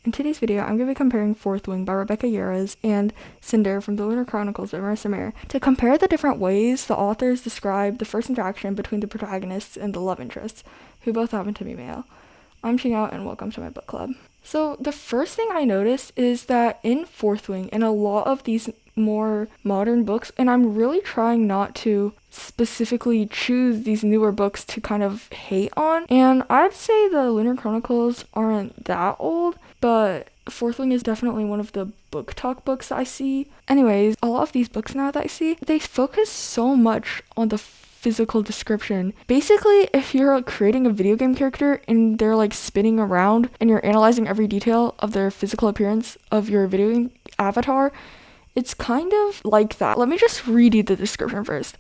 In today's video, I'm going to be comparing Fourth Wing by Rebecca Yarros and Cinder from the Lunar Chronicles by Marissa Mayer to compare the different ways the authors describe the first interaction between the protagonists and the love interests, who both happen to be male. I'm Ching Out and welcome to my book club. So the first thing I noticed is that in Fourth Wing and a lot of these more modern books, and I'm really trying not to specifically choose these newer books to kind of hate on, and I'd say the Lunar Chronicles aren't that old, but Fourth Wing is definitely one of the book talk books I see. Anyways, a lot of these books now that I see, they focus so much on the physical description. Basically, if you're creating a video game character and they're like spinning around and you're analyzing every detail of their physical appearance of your video game avatar, it's kind of like that. Let me just read you the description first.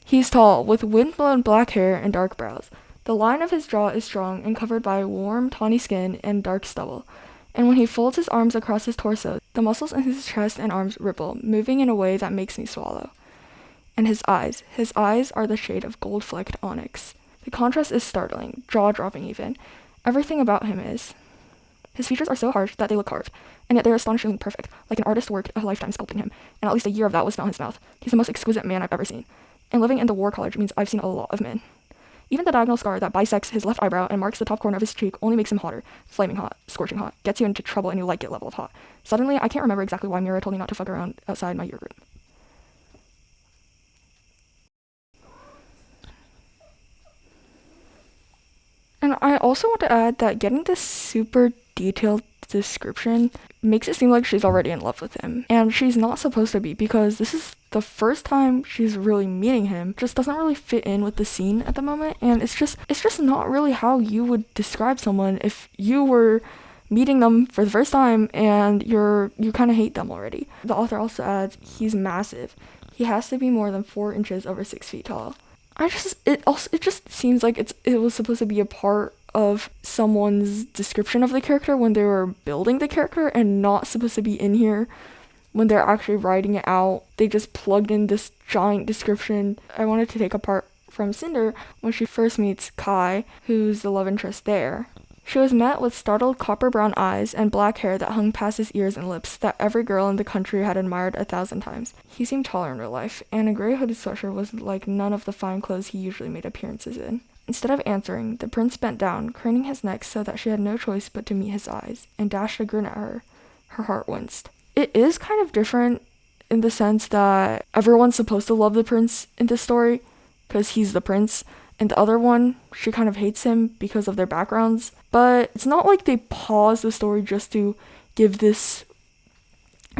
He's tall, with wind-blown black hair and dark brows. The line of his jaw is strong and covered by warm, tawny skin and dark stubble. And when he folds his arms across his torso, the muscles in his chest and arms ripple, moving in a way that makes me swallow. And his eyes are the shade of gold-flecked onyx. The contrast is startling, jaw-dropping even. Everything about him is. His features are so harsh that they look carved, and yet they're astonishingly perfect, like an artist worked a lifetime sculpting him, and at least a year of that was spent on his mouth. He's the most exquisite man I've ever seen. And living in the War College means I've seen a lot of men. Even the diagonal scar that bisects his left eyebrow and marks the top corner of his cheek only makes him hotter, flaming hot, scorching hot, gets you into trouble and you like it level of hot. Suddenly, I can't remember exactly why Mira told me not to fuck around outside my year group. And I also want to add that getting this super detailed description makes it seem like she's already in love with him. And she's not supposed to be, because this is the first time she's really meeting him. Just doesn't really fit in with the scene at the moment, and it's just not really how you would describe someone if you were meeting them for the first time and you kind of hate them already. The author also adds he's massive. He has to be more than 4 inches over 6 feet tall. It just seems like it was supposed to be a part of someone's description of the character when they were building the character, and not supposed to be in here when they're actually writing it out. They just plugged in this giant description. I wanted to take apart from Cinder when she first meets Kai, who's the love interest there. She was met with startled copper brown eyes and black hair that hung past his ears and lips that every girl in the country had admired 1,000 times. He seemed taller in real life, and a gray hooded sweatshirt was like none of the fine clothes he usually made appearances in. Instead of answering, the prince bent down, craning his neck so that she had no choice but to meet his eyes, and dashed a grin at her. Her heart winced. It is kind of different in the sense that everyone's supposed to love the prince in this story, because he's the prince, and the other one, she kind of hates him because of their backgrounds. But it's not like they pause the story just to give this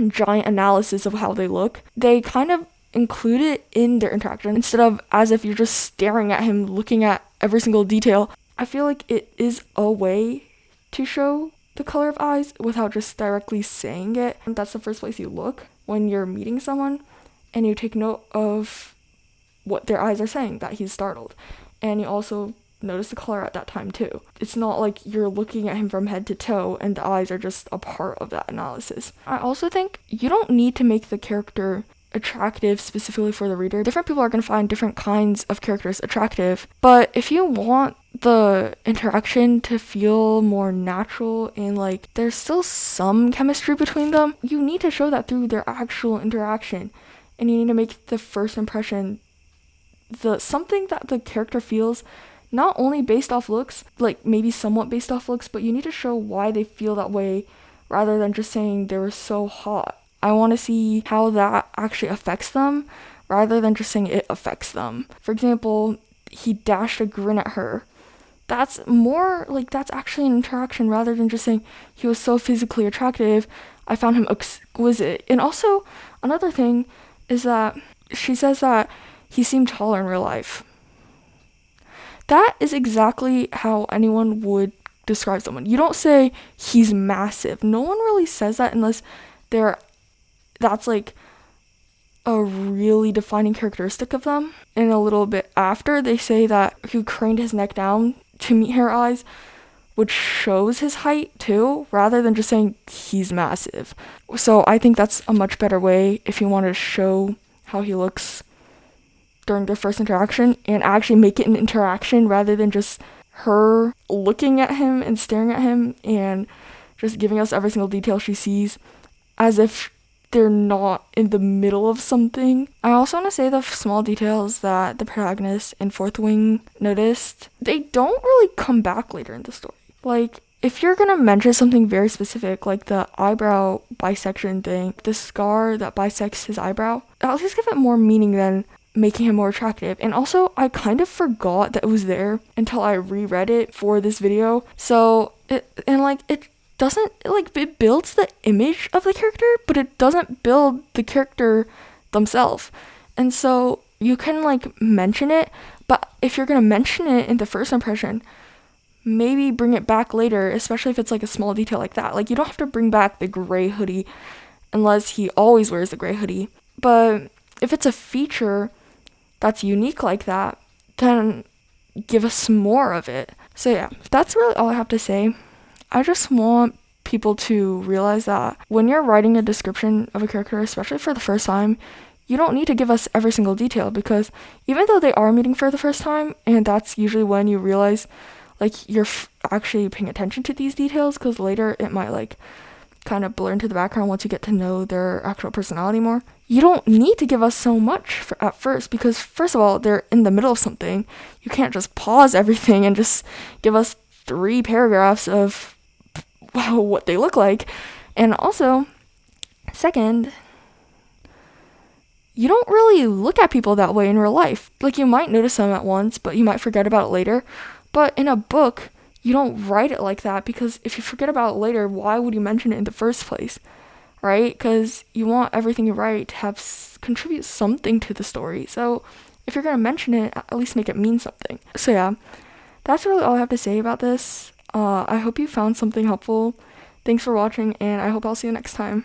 giant analysis of how they look. They kind of include it in their interaction instead of as if you're just staring at him, looking at every single detail. I feel like it is a way to show the color of eyes without just directly saying it. And that's the first place you look when you're meeting someone, and you take note of what their eyes are saying, that he's startled. And you also notice the color at that time too. It's not like you're looking at him from head to toe and the eyes are just a part of that analysis. I also think you don't need to make the character attractive specifically for the reader. Different people are going to find different kinds of characters attractive, but if you want the interaction to feel more natural and like there's still some chemistry between them, you need to show that through their actual interaction, and you need to make the first impression something that the character feels, not only based off looks, like maybe somewhat based off looks, but you need to show why they feel that way rather than just saying they were so hot. I want to see how that actually affects them rather than just saying it affects them. For example, he dashed a grin at her. That's more like that's actually an interaction rather than just saying he was so physically attractive. I found him exquisite. And also, another thing is that she says that he seemed taller in real life. That is exactly how anyone would describe someone. You don't say he's massive. No one really says that unless that's like a really defining characteristic of them. And a little bit after, they say that he craned his neck down to meet her eyes, which shows his height too, rather than just saying he's massive. So I think that's a much better way if you want to show how he looks during their first interaction, and actually make it an interaction rather than just her looking at him and staring at him and just giving us every single detail she sees as if they're not in the middle of something. I also want to say the small details that the protagonist in Fourth Wing noticed, they don't really come back later in the story. Like, if you're gonna mention something very specific, like the eyebrow bisection thing, the scar that bisects his eyebrow, at least give it more meaning than making him more attractive. And also, I kind of forgot that it was there until I reread it for this video. So, it doesn't, it builds the image of the character, but it doesn't build the character themselves. And so, you can, mention it, but if you're gonna mention it in the first impression, maybe bring it back later, especially if it's a small detail like that. You don't have to bring back the gray hoodie unless he always wears the gray hoodie. But if it's a feature that's unique like that, then give us more of it. So yeah, that's really all I have to say. I just want people to realize that when you're writing a description of a character, especially for the first time, you don't need to give us every single detail, because even though they are meeting for the first time, and that's usually when you realize you're actually paying attention to these details, because later it might kind of blur into the background once you get to know their actual personality more. You don't need to give us so much at first, because first of all, they're in the middle of something. You can't just pause everything and just give us 3 paragraphs of what they look like. And also, second, you don't really look at people that way in real life. You might notice them at once, but you might forget about it later. But in a book, you don't write it like that, because if you forget about it later, why would you mention it in the first place, right? Because you want everything you write to have contribute something to the story. So if you're going to mention it, at least make it mean something. So yeah, that's really all I have to say about this. I hope you found something helpful. Thanks for watching, and I hope I'll see you next time.